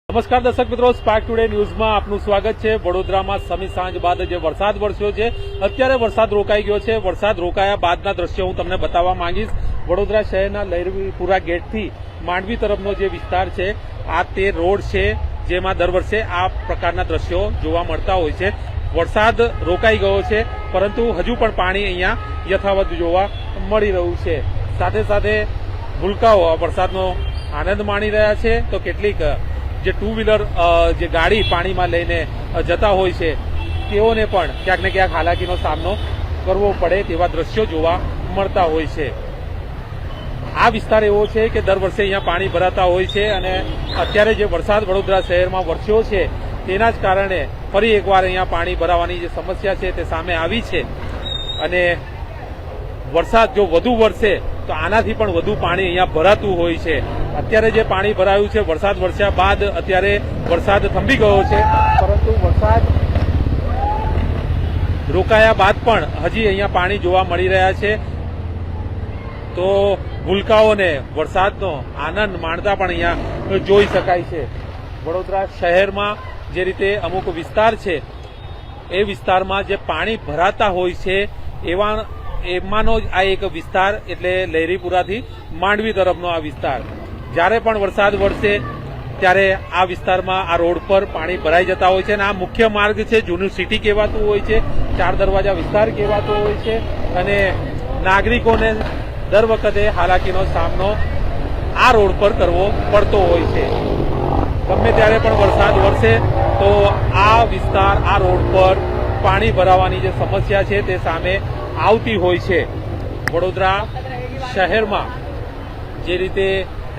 નમસ્કાર દર્શક મિત્રો, સ્પાર્ક ટુડે ન્યૂઝમાં આપનું સ્વાગત છે। વડોદરામાં સમી સાંજ બાદ જે વરસાદ વરસ્યો છે, અત્યારે વરસાદ રોકાઈ ગયો છે। વરસાદ રોકાયા બાદના દ્રશ્યો હું તમને બતાવવા માંગીશ। વડોદરા શહેરના લહેરીપુરા ગેટથી માંડવી તરફનો જે વિસ્તાર છે, આ તે રોડ છે જેમાં દર વર્ષે આ પ્રકારના દ્રશ્યો જોવા મળતા હોય છે। વરસાદ રોકાઈ ગયો છે, પરંતુ હજુ પણ પાણી અહીંયા યથાવત જોવા મળી રહ્યું છે। સાથે સાથે ભૂલકાઓ આ વરસાદનો આનંદ માણી રહ્યા છે, તો કેટલીક જે ટુ વ્હીલર જે ગાડી પાણીમાં લઈને જતા હોય છે, તેઓને પણ ક્યાંક ને ક્યાંક હાલાકીનો સામનો કરવો પડે તેવા દ્રશ્યો જોવા મળતા હોય છે। આ વિસ્તાર એવો છે કે દર વર્ષે અહીંયા પાણી ભરાતા હોય છે અને અત્યારે જે વરસાદ વડોદરા શહેરમાં વરસ્યો છે, તેના જ કારણે ફરી એકવાર અહીંયા પાણી ભરાવાની જે સમસ્યા છે તે સામે આવી છે અને વરસાદ જો વધુ વરસે તો આનાથી પણ વધુ પાણી અહીંયા ભરાતું હોય છે। અત્યારે જે પાણી ભરાયું છે, વરસાદ વરસ્યા બાદ અત્યારે વરસાદ થંભી ગયો છે, પરંતુ વરસાદ રોકાયા બાદ પણ હજી અહીંયા પાણી જોવા મળી રહ્યા છે। તો ભૂલકાઓને વરસાદનો આનંદ માણતા પણ અહીંયા જોઈ શકાય છે। વડોદરા શહેરમાં જે રીતે અમુક વિસ્તાર છે, એ વિસ્તારમાં જે પાણી ભરાતા હોય છે એમાંનો જ આ એક વિસ્તાર એટલે લહેરીપુરાથી માંડવી તરફનો આ વિસ્તાર। જ્યારે પણ વરસાદ વરસે ત્યારે આ વિસ્તારમાં આ રોડ પર પાણી ભરાઈ જતા હોય છે અને આ મુખ્ય માર્ગ છે, જૂનું સિટી કહેવાતું હોય છે, 4 દરવાજા વિસ્તાર કહેવાતો હોય છે અને નાગરિકોને દર વખતે હાલાકીનો સામનો આ રોડ પર કરવો પડતો હોય છે। ગમે ત્યારે પણ વરસાદ વરસે તો આ વિસ્તાર, આ રોડ પર પાણી ભરાવાની જે સમસ્યા છે તે સામે આવતી હોય છે। વડોદરા શહેરમાં જે રીતે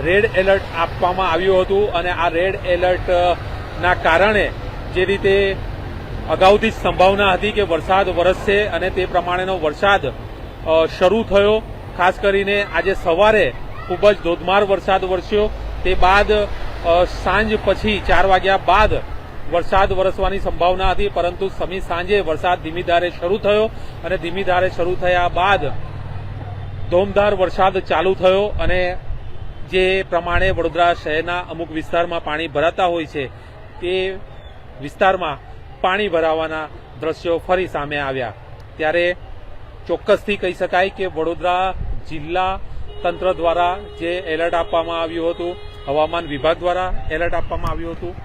રેડ એલર્ટ આપવામાં આવ્યું હતું અને આ રેડ એલર્ટના કારણે જે રીતે અગાઉથી જ સંભાવના હતી કે વરસાદ વરસશે અને તે પ્રમાણેનો વરસાદ શરૂ થયો। ખાસ કરીને આજે સવારે ખૂબ જ ધોધમાર વરસાદ વરસ્યો, તે બાદ સાંજ પછી 4 વાગ્યા બાદ વરસાદ વરસવાની સંભાવના હતી, પરંતુ સમી સાંજે વરસાદ ધીમી ધારે શરૂ થયો અને ધીમી ધારે શરૂ થયા બાદ ધોમધાર વરસાદ ચાલુ થયો અને જે પ્રમાણે વડોદરા શહેરના અમુક વિસ્તારમાં પાણી ભરાતા હોય છે, તે વિસ્તારમાં પાણી ભરાવાના દ્રશ્યો ફરી સામે આવ્યા। ત્યારે ચોક્કસથી કહી શકાય કે વડોદરા જિલ્લા તંત્ર દ્વારા જે એલર્ટ આપવામાં આવ્યું હતું, હવામાન વિભાગ દ્વારા એલર્ટ આપવામાં આવ્યું હતું,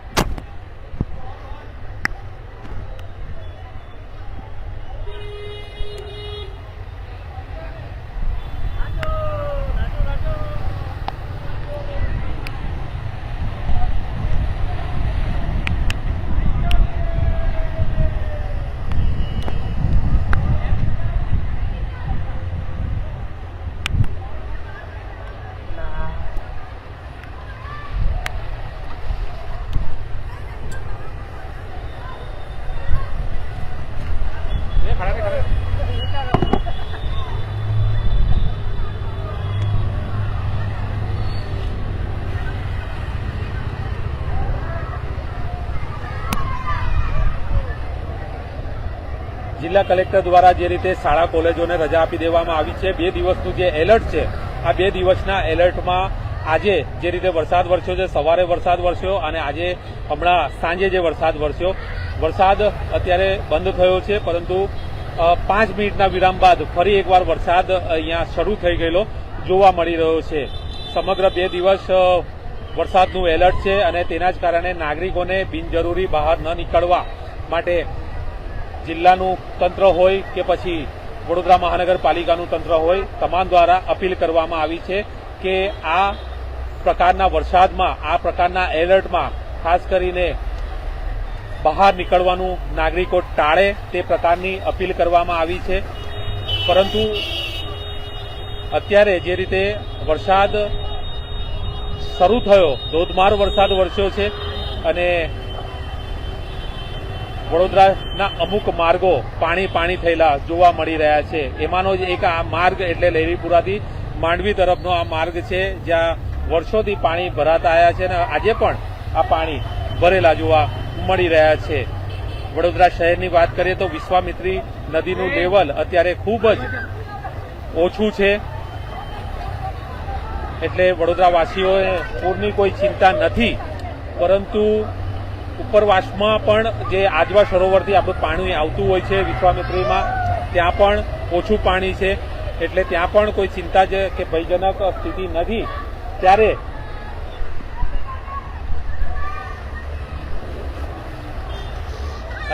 જિલ્લા કલેક્ટર દ્વારા જે રીતે શાળા કોલેજોને રજા આપી દેવામાં આવી છે, 2 દિવસનું જે એલર્ટ છે, આ 2 દિવસના એલર્ટમાં આજે જે રીતે વરસાદ વરસ્યો છે, સવારે વરસાદ વરસ્યો અને આજે હમણાં સાંજે જે વરસાદ વરસ્યો, વરસાદ અત્યારે બંધ થયો છે, પરંતુ 5 મિનિટના વિરામ બાદ ફરી એકવાર વરસાદ અહીંયા શરૂ થઈ ગયેલો જોવા મળી રહ્યો છે। સમગ્ર 2 દિવસ વરસાદનું એલર્ટ છે અને તેના જ કારણે નાગરિકોને બિનજરૂરી બહાર ન નીકળવા માટે જિલ્લાનું તંત્ર હોય કે પછી વડોદરા મહાનગરપાલિકાનું તંત્ર હોય, તમામ દ્વારા અપીલ કરવામાં આવી છે કે આ પ્રકારના વરસાદમાં, આ પ્રકારના એલર્ટમાં ખાસ કરીને બહાર નીકળવાનું નાગરિકો ટાળે તે પ્રકારની અપીલ કરવામાં આવી છે। પરંતુ અત્યારે જે રીતે વરસાદ શરૂ થયો, ધોધમાર વરસાદ વરસ્યો છે અને વડોદરાના અમુક માર્ગો પાણી થયેલા જોવા મળી રહ્યા છે। એમાંનો જ એક આ માર્ગ એટલે લહેરીપુરાથી માંડવી તરફનો આ માર્ગ છે, જ્યાં વર્ષોથી પાણી ભરાતા આવ્યા છે અને આજે પણ આ પાણી ભરેલા જોવા મળી રહ્યા છે। વડોદરા શહેરની વાત કરીએ તો વિશ્વામિત્રી નદીનું લેવલ અત્યારે ખૂબ જ ઓછું છે, એટલે વડોદરાવાસીઓએ પૂરની કોઈ ચિંતા નથી। પરંતુ ઉપરવાસમાં પણ જે આજવા સરોવરથી આપણું પાણી આવતું હોય છે વિશ્વામિત્રીમાં, ત્યાં પણ ઓછું પાણી છે, એટલે ત્યાં પણ કોઈ ચિંતા કે ભયજનક સ્થિતિ નથી. ત્યારે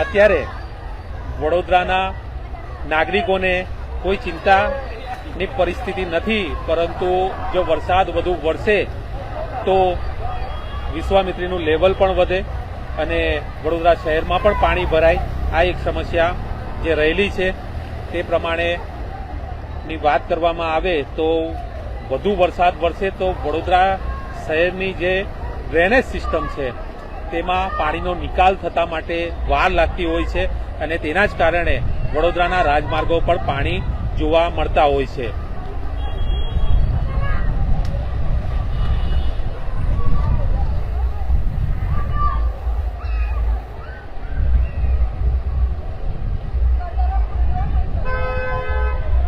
અત્યારે વડોદરાના નાગરિકોને કોઈ ચિંતાની પરિસ્થિતિ નથી, પરંતુ જો વરસાદ વધુ વરસે તો વિશ્વામિત્રીનું લેવલ પણ વધે અને વડોદરા શહેરમાં પણ પાણી ભરાય. આ એક સમસ્યા જે રહેલી છે. તે પ્રમાણેની વાત કરવામાં આવે તો વધુ વરસાદ વરસે તો વડોદરા શહેરની જે ડ્રેનેજ સિસ્ટમ છે તેમાં પાણીનો નિકાલ થતા માટે વાર લાગતી હોય છે અને તેના જ કારણે વડોદરાના રાજમાર્ગો પર પાણી જોવા મળતા હોય છે.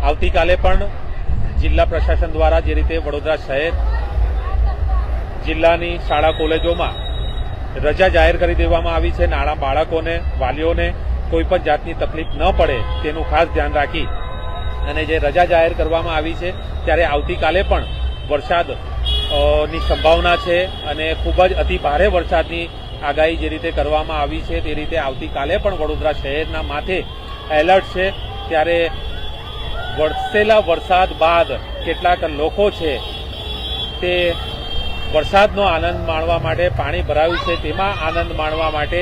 આવતીકાલે પણ જિલ્લા પ્રશાસન દ્વારા જે રીતે વડોદરા શહેર જિલ્લાની શાળા કોલેજોમાં રજા જાહેર કરી દેવામાં આવી છે, નાના બાળકોને, વાલીઓને કોઈ પણ જાતની તકલીફ ન પડે તેનું ખાસ ધ્યાન રાખી અને જે રજા જાહેર કરવામાં આવી છે ત્યારે આવતીકાલે પણ વરસાદની સંભાવના છે અને ખૂબ જ અતિ ભારે વરસાદની આગાહી જે રીતે કરવામાં આવી છે તે રીતે આવતીકાલે પણ વડોદરા શહેરના માથે એલર્ટ છે. ત્યારે વરસેલા વરસાદ બાદ કેટલાક લોકો છે તે વરસાદનો આનંદ માણવા માટે, પાણી ભરાયું છે તેમાં આનંદ માણવા માટે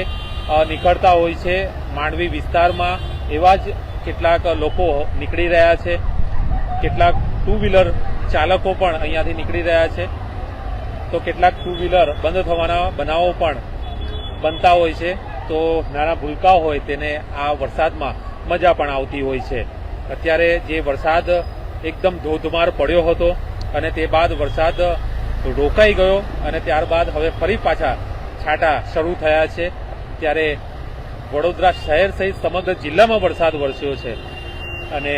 નીકળતા હોય છે. માંડવી વિસ્તારમાં એવા જ કેટલાક લોકો નીકળી રહ્યા છે. કેટલાક ટુ વ્હીલર ચાલકો પણ અહીંયાથી નીકળી રહ્યા છે, તો કેટલાક ટુ વ્હીલર બંધ થવાના બનાવો પણ બનતા હોય છે. તો નાના ભૂલકાઓ હોય તેને આ વરસાદમાં મજા પણ આવતી હોય છે. અત્યારે જે વરસાદ એકદમ ધોધમાર પડ્યો હતો અને તે બાદ વરસાદ રોકાઈ ગયો અને ત્યારબાદ હવે ફરી પાછા છાંટા શરૂ થયા છે. ત્યારે વડોદરા શહેર સહિત સમગ્ર જિલ્લામાં વરસાદ વરસ્યો છે અને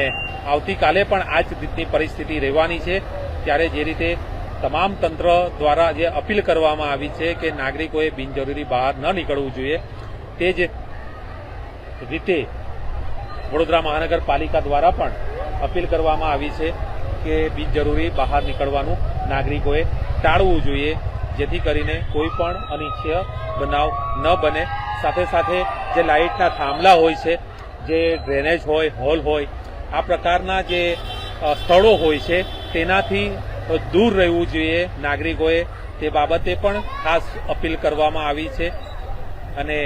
આવતીકાલે પણ આ જ રીતની પરિસ્થિતિ રહેવાની છે. ત્યારે જે રીતે તમામ તંત્ર દ્વારા જે અપીલ કરવામાં આવી છે કે નાગરિકોએ બિનજરૂરી બહાર ન નીકળવું જોઈએ, તે જ રીતે વડોદરા મહાનગરપાલિકા દ્વારા પણ અપીલ કરવામાં આવી છે કે બિનજરૂરી બહાર નીકળવાનું નાગરિકોએ ટાળવું જોઈએ, જેથી કરીને કોઈ પણ અનિચ્છનીય બનાવ ન બને. સાથે સાથે જે લાઇટના થાંભલા હોય છે, જે ડ્રેનેજ હોય, હોલ હોય, આ પ્રકારના જે સ્થળો હોય છે તેનાથી દૂર રહેવું જોઈએ નાગરિકોએ. તે બાબતે પણ ખાસ અપીલ કરવામાં આવી છે. અને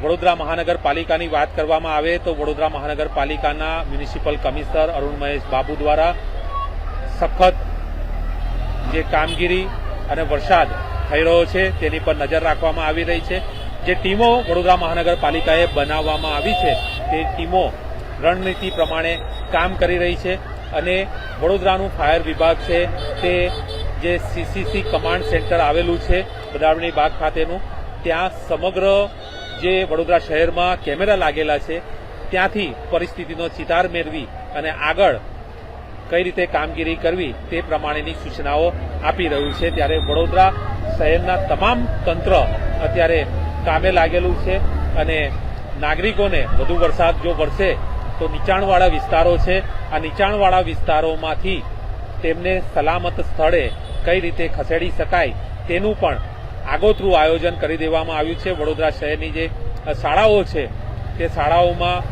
વડોદરા મહાનગરપાલિકાની વાત કરવામાં આવે તો વડોદરા મહાનગરપાલિકાના મ્યુનિસિપલ કમિશનર અરુણ મહેશ બાબુ દ્વારા સખત જે કામગીરી અને વરસાદ થઈ રહ્યો છે તેની પર નજર રાખવામાં આવી રહી છે. જે ટીમો વડોદરા મહાનગરપાલિકાએ બનાવવામાં આવી છે તે ટીમો રણનીતિ પ્રમાણે કામ કરી રહી છે અને વડોદરાનું ફાયર વિભાગ છે તે જે સીસીસી કમાન્ડ સેન્ટર આવેલું છે બદામણી બાગ ખાતેનું, ત્યાં સમગ્ર જે વડોદરા શહેરમાં કેમેરા લાગેલા છે ત્યાંથી પરિસ્થિતિનો ચિતાર મેળવી અને આગળ કઈ રીતે કામગીરી કરવી તે પ્રમાણેની સૂચનાઓ આપી રહ્યું છે. ત્યારે વડોદરા શહેરના તમામ તંત્ર અત્યારે કામે લાગેલું છે અને નાગરિકોને વધુ વરસાદ જો વરસે તો નીચાણવાળા વિસ્તારો છે, આ નીચાણવાળા વિસ્તારોમાંથી તેમને સલામત સ્થળે કઈ રીતે ખસેડી શકાય તેનું પણ આગોતરું આયોજન કરી દેવામાં આવ્યું છે. વડોદરા શહેરની જે શાળાઓ છે તે શાળાઓમાં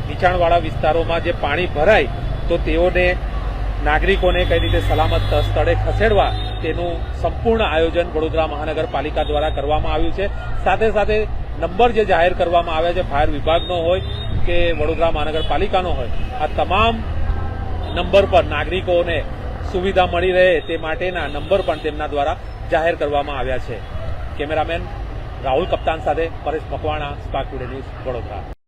નીચાણવાળા વિસ્તારોમાં જે પાણી ભરાય તો તેઓને નાગરિકોને કઈ રીતે સલામત સ્થળે ખસેડવા તેનું સંપૂર્ણ આયોજન વડોદરા મહાનગરપાલિકા દ્વારા કરવામાં આવ્યું છે. સાથે સાથે નંબર જે જાહેર કરવામાં આવ્યા છે ફાયર વિભાગનો હોય કે વડોદરા મહાનગરપાલિકાનો હોય, આ તમામ નંબર પર નાગરિકોને સુવિધા મળી રહે તે માટેના નંબર પણ તેમના દ્વારા જાહેર કરવામાં આવ્યા છે. કેમેરામેન રાહુલ કપ્તાન સાથે Paresh Makwana, spark today news, Vadodara.